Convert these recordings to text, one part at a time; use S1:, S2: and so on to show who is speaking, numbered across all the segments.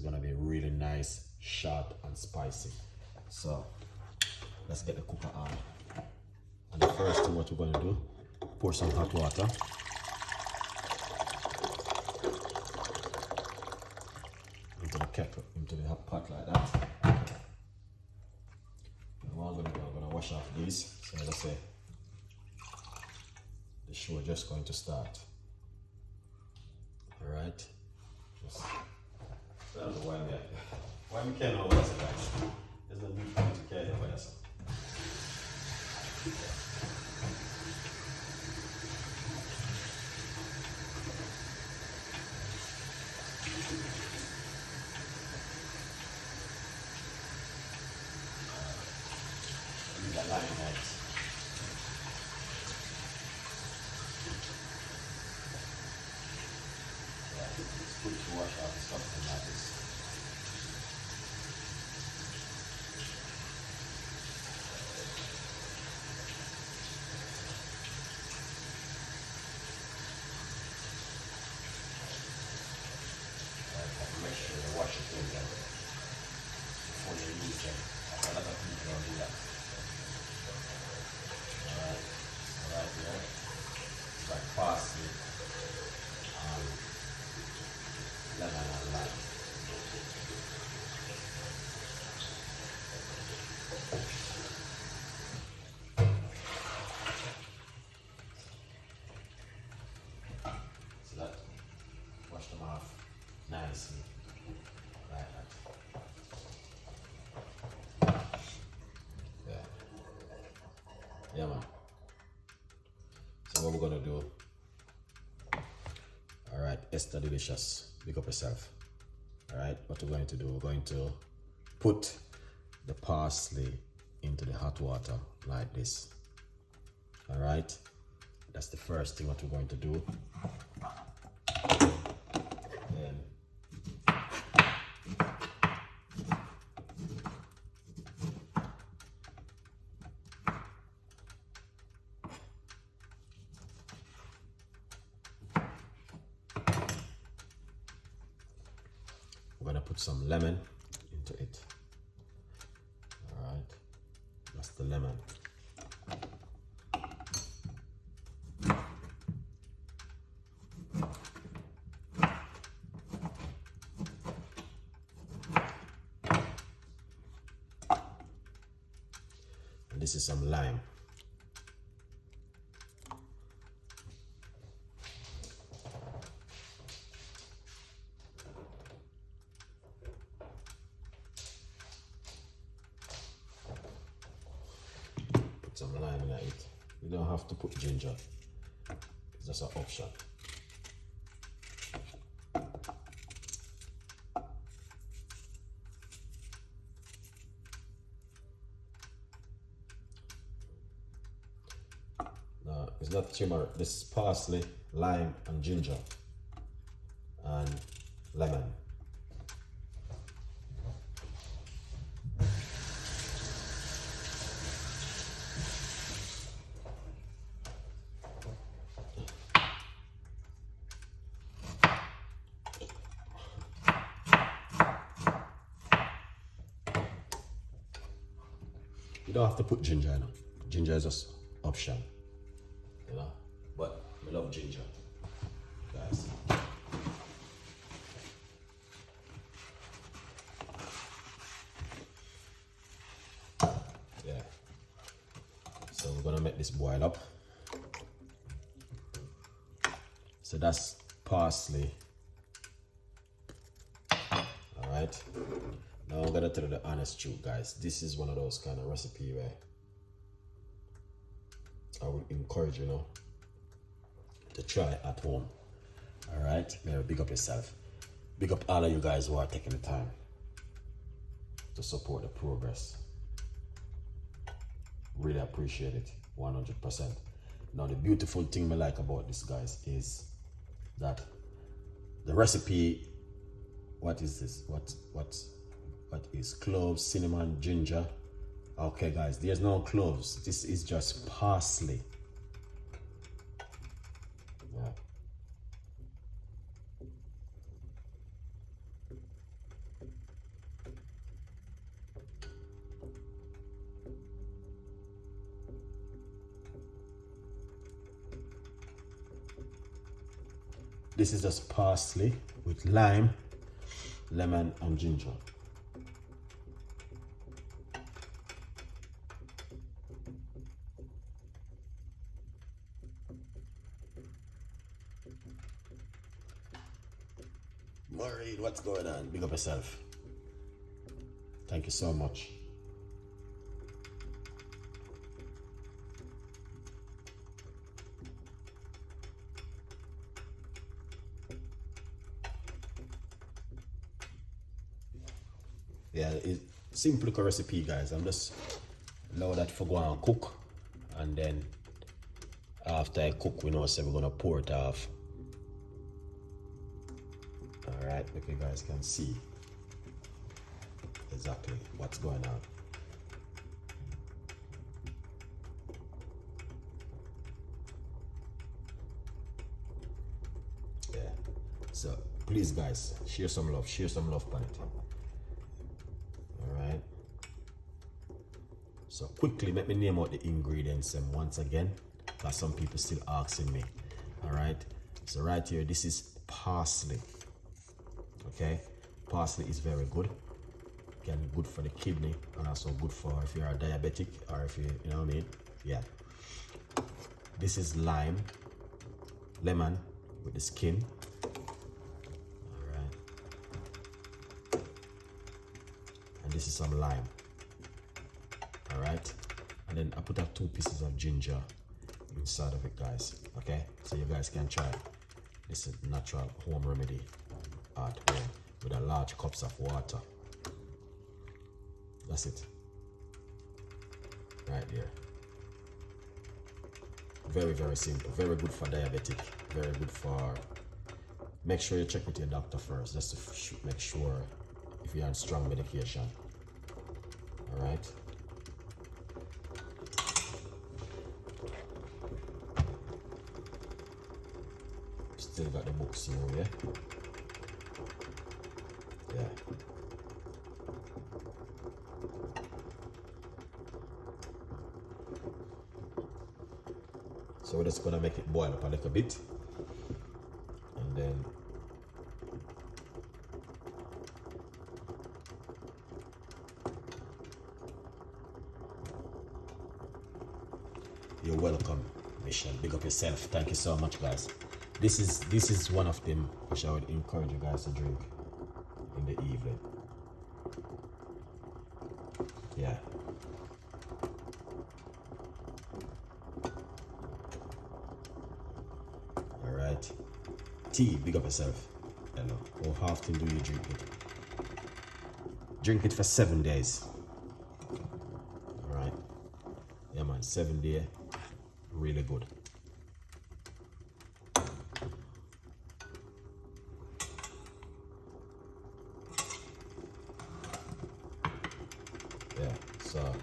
S1: It's gonna be really nice, sharp and spicy. So let's get the cooker on. And the first thing what we're gonna do, pour some hot water. Into the kettle, into the hot pot like that. And what I'm gonna wash off these. So as I say, the show just going to start. Alright. Just I don't know why we can't know what else, guys. There's no need for me to care what else. Leave that line nice. It's good to wash out something like this. Make sure you wash it in there before you use them. A lot of people don't do that. Alright, so right here, it's like parsley, lemon and lime. So that, wash them off nicely. Like that. Yeah, man. So what we're gonna do, all right, Esther Delicious, pick up yourself. All right, what we're going to do, we're going to put the parsley into the hot water like this. All right, that's the first thing what we're going to do. Then we're gonna put some lemon into it. All right, that's the lemon. And this is some lime. Some lime in it. You don't have to put ginger. It's just an option. No, it's not turmeric. This is parsley, lime, and ginger, and lemon. You don't have to put ginger in. Ginger is just option, you know. But I love ginger, guys. Yeah. So we're gonna make this boil up. So that's parsley. All right. Now I'm gonna tell you the honest truth, guys. This is one of those kind of recipe where I would encourage you, know, to try at home. All right, maybe big up yourself. Big up all of you guys who are taking the time to support the progress. Really appreciate it, 100%. Now the beautiful thing I like about this, guys, is that the recipe. What is this? What is cloves, cinnamon, ginger? Okay, guys, there's no cloves. This is just parsley. Yeah. This is just parsley with lime, lemon, and ginger. Maureen, what's going on? Big up yourself. Thank you so much. Yeah, it's simple recipe, guys. I'm just allow that for go and cook, and then after I cook, we know so we're gonna pour it off. All right, if you guys can see exactly what's going on. Yeah, so please, guys, share some love on it. All right, so quickly let me name out the ingredients once again, because some people still asking me. All right, so right here, this is parsley. Okay, parsley is very good. Can be good for the kidney, and also good for if you are diabetic, or if you know what I mean. Yeah, this is lime, lemon with the skin. All right, and this is some lime. All right, and then I put up 2 pieces of ginger inside of it, guys. Okay, so you guys can try. This is natural home remedy at home with a large cups of water. That's it. Right there. Very, very simple. Very good for diabetic. Very good for... Make sure you check with your doctor first, just to make sure if you're on strong medication. All right. Still got the books here, yeah? Yeah. So we're just gonna make it boil up a little bit, and then you're welcome, Michelle. Big up yourself. Thank you so much, guys. This is one of them which I would encourage you guys to drink in the evening. Yeah. All right. Tea, big up yourself. Hello. How often do you drink it? Drink it for 7 days. All right. Yeah, man. 7 days. Really good. Yeah, so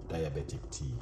S1: diabetic tea.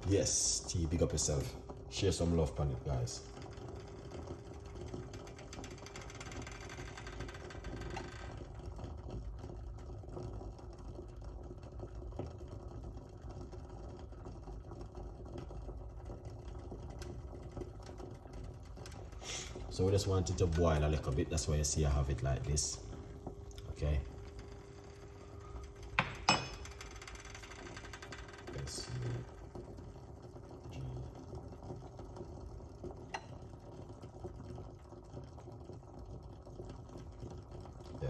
S1: Yes, tea, big up yourself. Share some love on it, guys. So we just want it to boil a little bit. That's why you see I have it like this. Okay. Let's see. Yeah.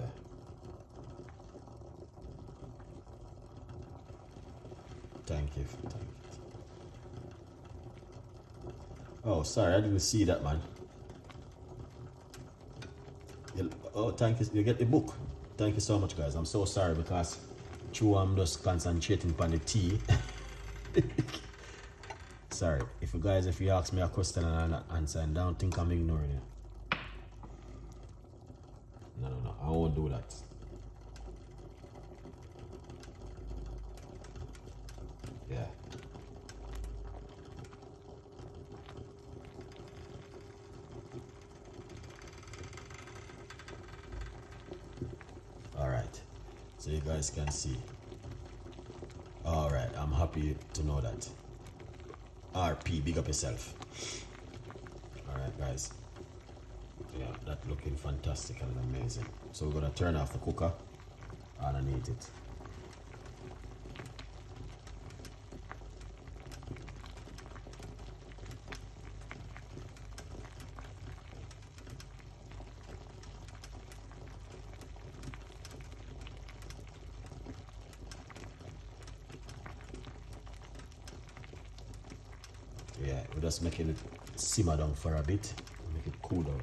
S1: Thank you. Oh, sorry, I didn't see that, man. Oh, thank you. You get the book. Thank you so much, guys. I'm so sorry because I'm just concentrating on the tea. sorry. If you ask me a question and I'm not answering, don't think I'm ignoring you. No, I won't do that. Yeah. All right. So you guys can see. All right. I'm happy to know that. RP, big up yourself. All right, guys. Yeah, that looking fantastic and amazing. So we're gonna turn off the cooker underneath it. Yeah, we're just making it simmer down for a bit, make it cool down.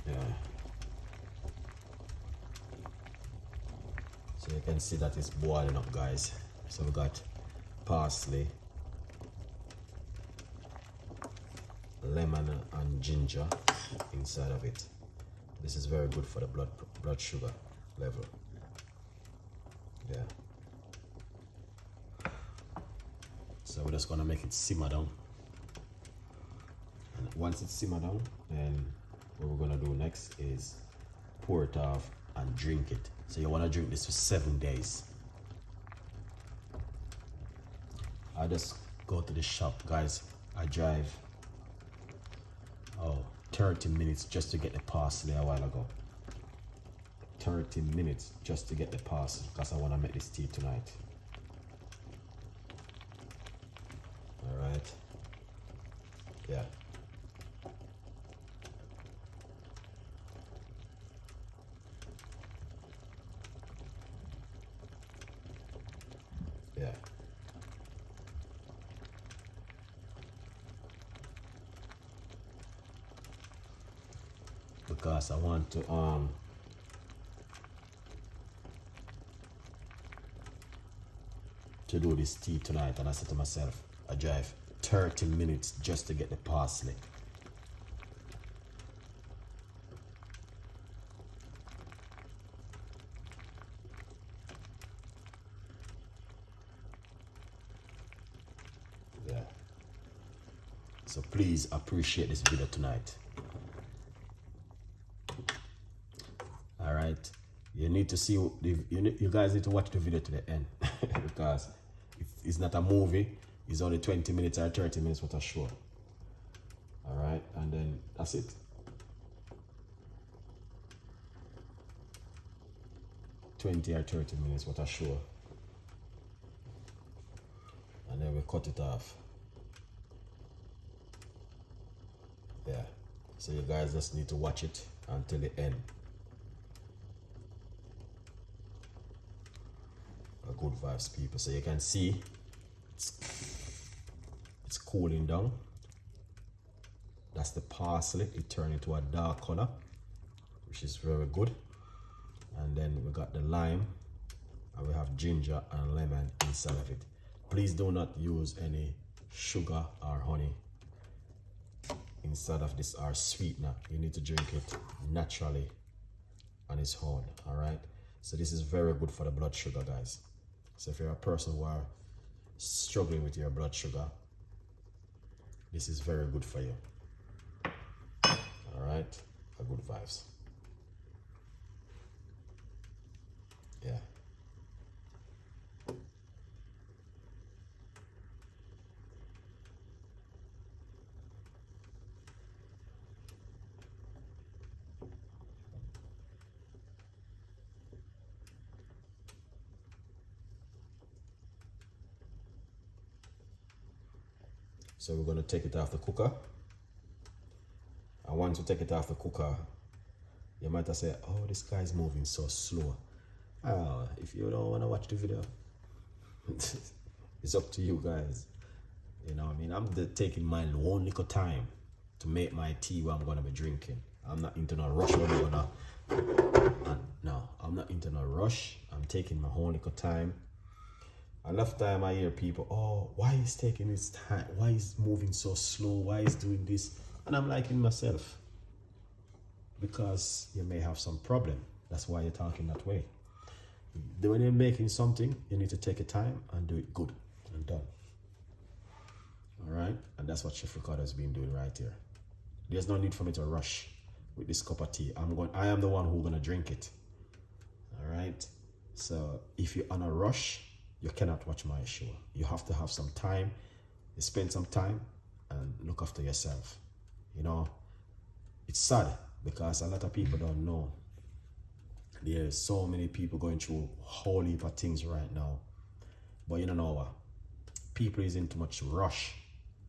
S1: Yeah. So you can see that it's boiling up, guys. So we got parsley, lemon and ginger inside of it. This is very good for the blood sugar level. Yeah. So we're just gonna make it simmer down. And once it's simmer down, then what we're gonna do next is pour it off and drink it. So you wanna drink this for 7 days. I just go to the shop, guys. I drive 30 minutes just to get the parsley a while ago. 30 minutes just to get the parsley because I want to make this tea tonight. All right. Yeah. Yeah. Because I want to do this tea tonight, and I said to myself, I drive 30 minutes just to get the parsley. Yeah. So please appreciate this video tonight. All right, you need to see you guys need to watch the video to the end because it's not a movie. It's only 20 minutes or 30 minutes what I show. All right, and then that's it. 20 or 30 minutes what I show, and then we cut it off. Yeah, so you guys just need to watch it until the end. Good vibes, people. So you can see it's cooling down. That's the parsley. It turned into a dark color, which is very good. And then we got the lime, and we have ginger and lemon inside of it. Please do not use any sugar or honey inside of this or sweetener. You need to drink it naturally on its own. All right, so this is very good for the blood sugar, guys. So if you're a person who are struggling with your blood sugar, this is very good for you. All right, good vibes. Yeah. So we're going to take it off the cooker. And once we take it off the cooker, you might have said, oh, this guy's moving so slow. If you don't want to watch the video, it's up to you guys. You know what I mean? I'm taking my own little time to make my tea what I'm gonna be drinking. I'm not into no rush when I'm gonna. No, I'm not into no rush. I'm taking my own little time. A lot of time I hear people, oh, why is taking his time? Why is moving so slow? Why is doing this? And I'm liking myself. Because you may have some problem. That's why you're talking that way. When you're making something, you need to take your time and do it good and done. All right? And that's what Chef Ricardo has been doing right here. There's no need for me to rush with this cup of tea. I am the one who's gonna drink it. All right? So if you're on a rush, you cannot watch my show. You have to have some time. You spend some time and look after yourself. You know, it's sad because a lot of people don't know. There's so many people going through a whole heap of things right now. But you don't know what? People is in too much rush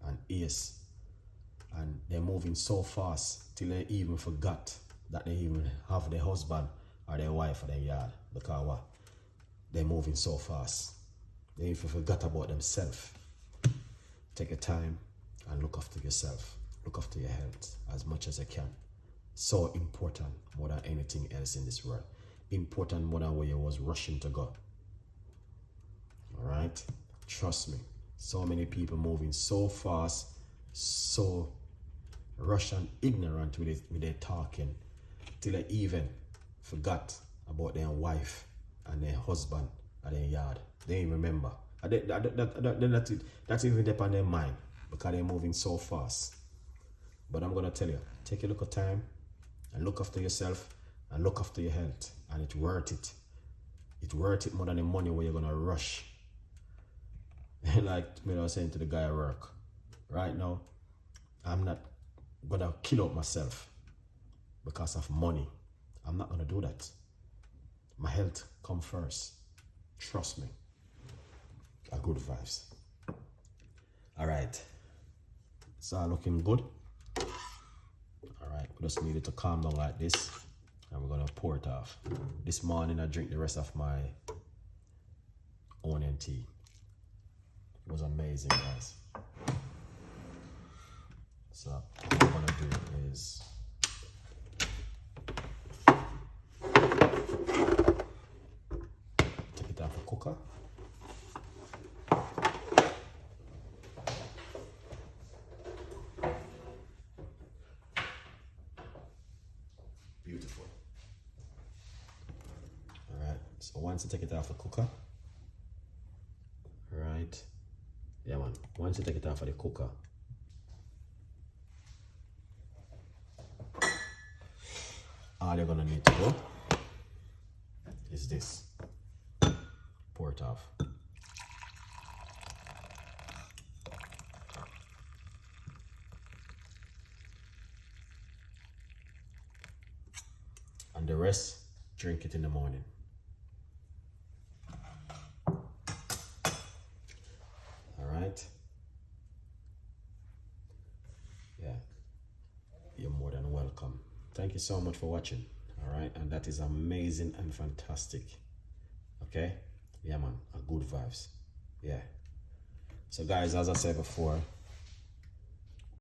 S1: and haste. And they're moving so fast till they even forgot that they even have their husband or their wife or their yard. Because what? They're moving so fast. They even forgot about themselves. Take your time and look after yourself. Look after your health as much as you can. So important more than anything else in this world. Important more than where you was rushing to go. All right? Trust me. So many people moving so fast, so rush and ignorant with their talking, till they even forgot about their wife and their husband and their yard. They ain't remember. That's even depend on their mind because they're moving so fast. But I'm gonna tell you, take a little time and look after yourself and look after your health, and it's worth it. It's worth it more than the money where you're gonna rush. Like me, I was saying to the guy at work, right now, I'm not gonna kill out myself because of money. I'm not gonna do that. My health come first. Trust me. A good vibes. All right. It's all looking good. All right, we just need it to calm down like this, and we're gonna pour it off. This morning I drink the rest of my onion tea. It was amazing, guys. So what I'm gonna do is take it out of the cooker. Beautiful. All right. So once you take it off the cooker, right? Yeah, man. Once you take it off of the cooker, all you're gonna need to do is this. Pour it off. And the rest, drink it in the morning. All right? Yeah. You're more than welcome. Thank you so much for watching. All right? And that is amazing and fantastic. Okay? Yeah, man. Good vibes. Yeah. So, guys, as I said before,